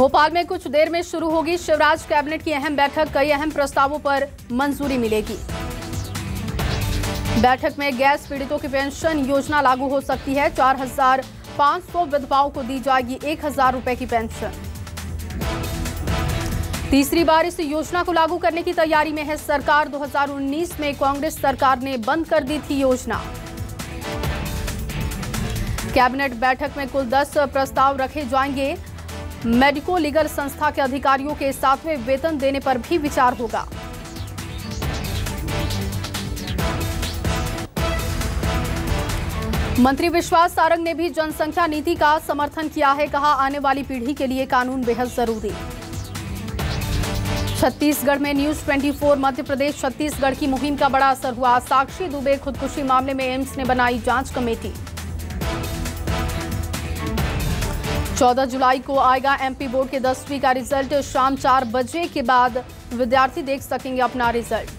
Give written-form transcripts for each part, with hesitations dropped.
भोपाल में कुछ देर में शुरू होगी शिवराज कैबिनेट की अहम बैठक। कई अहम प्रस्तावों पर मंजूरी मिलेगी। बैठक में गैस पीड़ितों की पेंशन योजना लागू हो सकती है। 4,500 विधवाओं को दी जाएगी 1,000 रुपए की पेंशन। तीसरी बार इस योजना को लागू करने की तैयारी में है सरकार। 2019 में कांग्रेस सरकार ने बंद कर दी थी योजना। कैबिनेट बैठक में कुल 10 प्रस्ताव रखे जाएंगे। मेडिको लीगल संस्था के अधिकारियों के 7वें वेतन देने पर भी विचार होगा। मंत्री विश्वास सारंग ने भी जनसंख्या नीति का समर्थन किया है। कहा, आने वाली पीढ़ी के लिए कानून बेहद जरूरी। छत्तीसगढ़ में न्यूज 24 मध्य प्रदेश छत्तीसगढ़ की मुहिम का बड़ा असर हुआ। साक्षी दुबे खुदकुशी मामले में एम्स ने बनाई जांच कमेटी। 14 जुलाई को आएगा एमपी बोर्ड के 10वीं का रिजल्ट। शाम 4 बजे के बाद विद्यार्थी देख सकेंगे अपना रिजल्ट।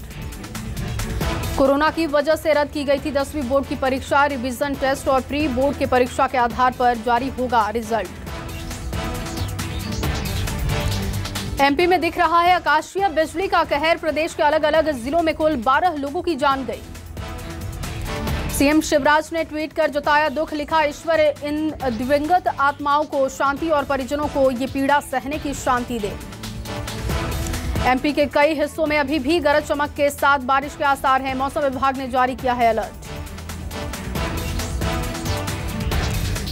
कोरोना की वजह से रद्द की गई थी 10वीं बोर्ड की परीक्षा। रिवीजन टेस्ट और प्री बोर्ड के परीक्षा के आधार पर जारी होगा रिजल्ट। एमपी में दिख रहा है आकाशीय बिजली का कहर। प्रदेश के अलग अलग जिलों में कुल 12 लोगों की जान गई। सीएम शिवराज ने ट्वीट कर जताया दुख। लिखा, ईश्वर इन दिवंगत आत्माओं को शांति और परिजनों को ये पीड़ा सहने की शांति दे। एमपी के कई हिस्सों में अभी भी गरज चमक के साथ बारिश के आसार हैं। मौसम विभाग ने जारी किया है अलर्ट।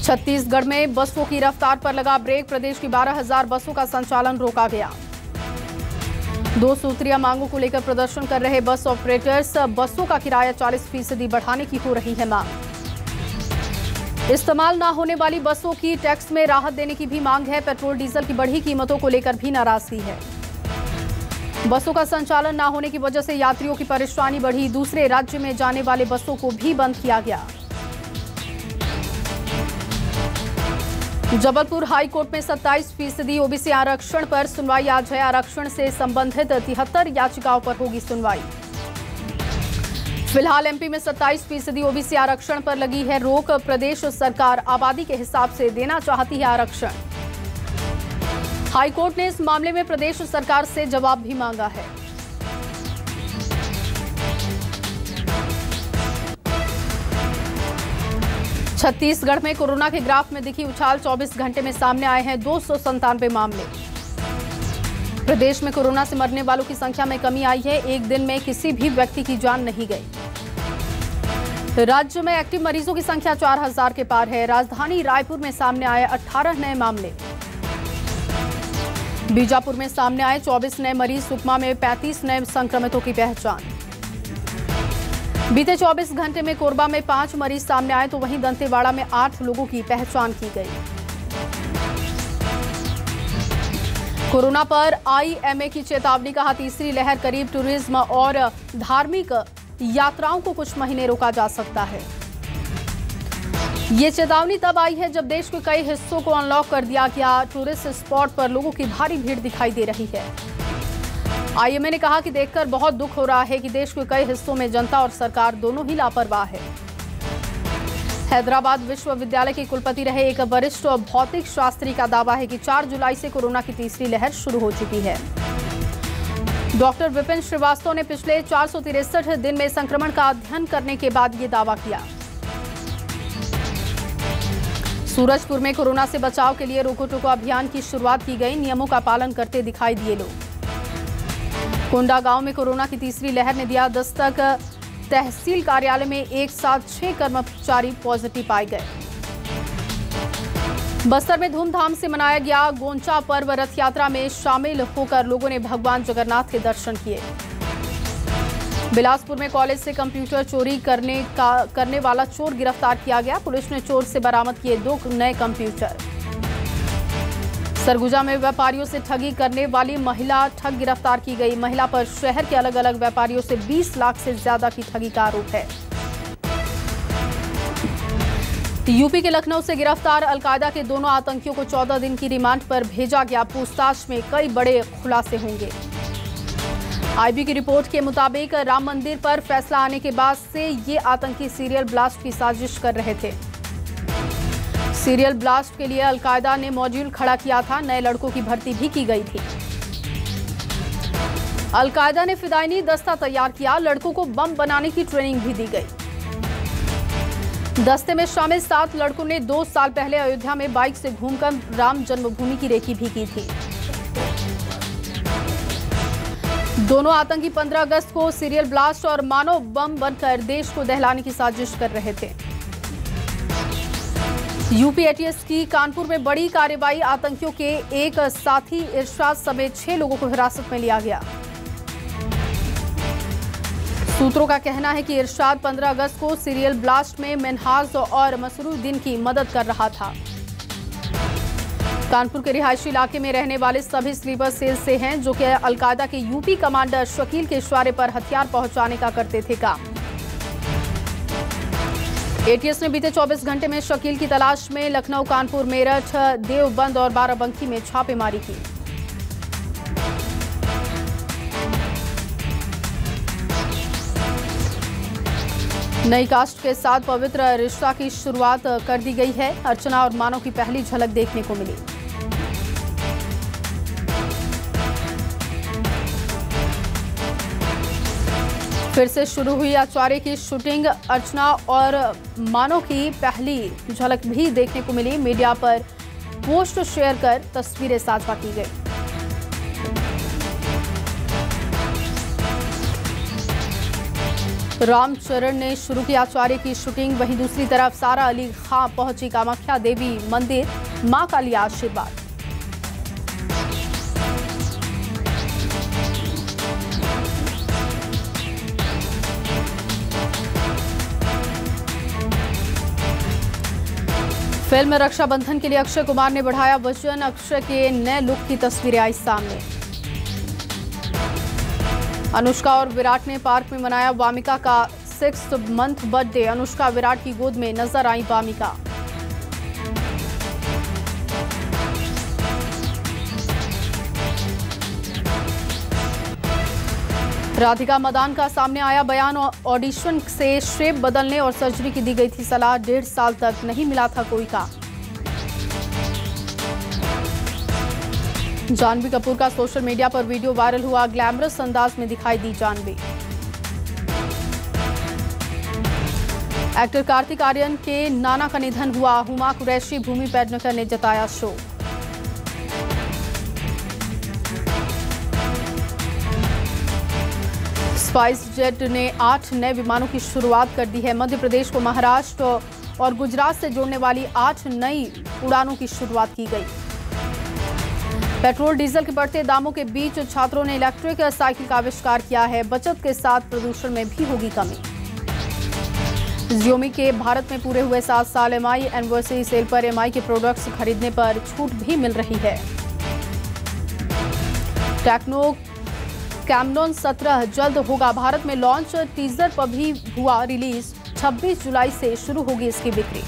छत्तीसगढ़ में बसों की रफ्तार पर लगा ब्रेक। प्रदेश की 12,000 बसों का संचालन रोका गया। 2 सूत्रीय मांगों को लेकर प्रदर्शन कर रहे बस ऑपरेटर्स। बसों का किराया 40% बढ़ाने की हो रही है मांग। इस्तेमाल न होने वाली बसों की टैक्स में राहत देने की भी मांग है। पेट्रोल डीजल की बढ़ी कीमतों को लेकर भी नाराजगी है। बसों का संचालन न होने की वजह से यात्रियों की परेशानी बढ़ी। दूसरे राज्य में जाने वाले बसों को भी बंद किया गया। जबलपुर हाई कोर्ट में 27% ओबीसी आरक्षण पर सुनवाई आज है। आरक्षण से संबंधित 73 याचिकाओं पर होगी सुनवाई। फिलहाल एमपी में 27% ओबीसी आरक्षण पर लगी है रोक। प्रदेश सरकार आबादी के हिसाब से देना चाहती है आरक्षण। हाई कोर्ट ने इस मामले में प्रदेश सरकार से जवाब भी मांगा है। छत्तीसगढ़ में कोरोना के ग्राफ में दिखी उछाल। 24 घंटे में सामने आए हैं 297 मामले। प्रदेश में कोरोना से मरने वालों की संख्या में कमी आई है। एक दिन में किसी भी व्यक्ति की जान नहीं गई। राज्य में एक्टिव मरीजों की संख्या 4,000 के पार है। राजधानी रायपुर में सामने आए 18 नए मामले। बीजापुर में सामने आए 24 नए मरीज। सुकमा में 35 नए संक्रमितों की पहचान। बीते 24 घंटे में कोरबा में 5 मरीज सामने आए तो वहीं दंतेवाड़ा में 8 लोगों की पहचान की गई। कोरोना पर आईएमए की चेतावनी। कहा, तीसरी लहर करीब। टूरिज्म और धार्मिक यात्राओं को कुछ महीने रोका जा सकता है। ये चेतावनी तब आई है जब देश के कई हिस्सों को अनलॉक कर दिया गया। टूरिस्ट स्पॉट पर लोगों की भारी भीड़ दिखाई दे रही है। आईएमए ने कहा कि देखकर बहुत दुख हो रहा है कि देश के कई हिस्सों में जनता और सरकार दोनों ही लापरवाह है। हैदराबाद विश्वविद्यालय के कुलपति रहे एक वरिष्ठ भौतिक शास्त्री का दावा है कि 4 जुलाई से कोरोना की तीसरी लहर शुरू हो चुकी है। डॉक्टर विपिन श्रीवास्तव ने पिछले 463 दिन में संक्रमण का अध्ययन करने के बाद ये दावा किया। सूरजपुर में कोरोना से बचाव के लिए रोको टोको अभियान की शुरुआत की गई। नियमों का पालन करते दिखाई दिए लोग। कोंडा गांव में कोरोना की तीसरी लहर ने दिया दस्तक। तहसील कार्यालय में एक साथ 6 कर्मचारी पॉजिटिव पाए गए। बस्तर में धूमधाम से मनाया गया गोंचा पर्व। रथ यात्रा में शामिल होकर लोगों ने भगवान जगन्नाथ के दर्शन किए। बिलासपुर में कॉलेज से कंप्यूटर चोरी करने वाला चोर गिरफ्तार किया गया। पुलिस ने चोर से बरामद किए 2 नए कंप्यूटर। सरगुजा में व्यापारियों से ठगी करने वाली महिला ठग गिरफ्तार की गई। महिला पर शहर के अलग अलग व्यापारियों से 20 लाख से ज्यादा की ठगी का आरोप है। यूपी के लखनऊ से गिरफ्तार अलकायदा के दोनों आतंकियों को 14 दिन की रिमांड पर भेजा गया। पूछताछ में कई बड़े खुलासे होंगे। आईबी की रिपोर्ट के मुताबिक राम मंदिर पर फैसला आने के बाद से ये आतंकी सीरियल ब्लास्ट की साजिश कर रहे थे। सीरियल ब्लास्ट के लिए अलकायदा ने मॉड्यूल खड़ा किया था। नए लड़कों की भर्ती भी की गई थी। अलकायदा ने फिदायनी दस्ता तैयार किया। लड़कों को बम बनाने की ट्रेनिंग भी दी गई। दस्ते में शामिल 7 लड़कों ने 2 साल पहले अयोध्या में बाइक से घूमकर राम जन्मभूमि की रेकी भी की थी। दोनों आतंकी 15 अगस्त को सीरियल ब्लास्ट और मानव बम बनकर देश को दहलाने की साजिश कर रहे थे। यूपी एटीएस की कानपुर में बड़ी कार्रवाई। आतंकियों के एक साथी इरशाद समेत 6 लोगों को हिरासत में लिया गया। सूत्रों का कहना है कि इरशाद 15 अगस्त को सीरियल ब्लास्ट में मिनहाज और मसरूद्दीन की मदद कर रहा था। कानपुर के रिहायशी इलाके में रहने वाले सभी स्लीपर सेल से हैं, जो कि अलकायदा के यूपी कमांडर शकील के इशारे पर हथियार पहुंचाने का करते थे काम। एटीएस ने बीते 24 घंटे में शकील की तलाश में लखनऊ, कानपुर, मेरठ, देवबंद और बाराबंकी में छापेमारी की। नई कास्ट के साथ पवित्र रिश्ता की शुरुआत कर दी गई है। अर्चना और मानव की पहली झलक देखने को मिली। फिर से शुरू हुई आचार्य की शूटिंग। अर्चना और मानव की पहली झलक भी देखने को मिली। मीडिया पर पोस्ट शेयर कर तस्वीरें साझा की गई। रामचरण ने शुरू की आचार्य की शूटिंग। वहीं दूसरी तरफ सारा अली खां पहुंची कामाख्या देवी मंदिर, मां का लिया आशीर्वाद। फिल्म रक्षाबंधन के लिए अक्षय कुमार ने बढ़ाया वजन। अक्षय के नए लुक की तस्वीरें आई सामने। अनुष्का और विराट ने पार्क में मनाया वामिका का 6th month birthday. Anushka Virat की गोद में नजर आई वामिका। राधिका मदान का सामने आया बयान। ऑडिशन से शेप बदलने और सर्जरी की दी गई थी सलाह। 1.5 साल तक नहीं मिला था कोई काम। जानवी कपूर का सोशल मीडिया पर वीडियो वायरल हुआ। ग्लैमरस अंदाज में दिखाई दी जानवी। एक्टर कार्तिक आर्यन के नाना का निधन हुआ। हुमा कुरैशी, भूमि पेडनेकर ने जताया शोक। स्पाइस जेट ने 8 नए विमानों की शुरुआत कर दी है। मध्य प्रदेश को महाराष्ट्र और गुजरात से जोड़ने वाली 8 नई उड़ानों की शुरुआत की गई। पेट्रोल डीजल के बढ़ते दामों के बीच छात्रों ने इलेक्ट्रिक साइकिल का आविष्कार किया है। बचत के साथ प्रदूषण में भी होगी कमी। Xiaomi के भारत में पूरे हुए 7 साल MI एनिवर्सरी सेल पर MI के प्रोडक्ट्स खरीदने पर छूट भी मिल रही है। टेक्नो कैमनॉन 17 जल्द होगा भारत में लॉन्च। टीजर पर भी हुआ रिलीज। 26 जुलाई से शुरू होगी इसकी बिक्री।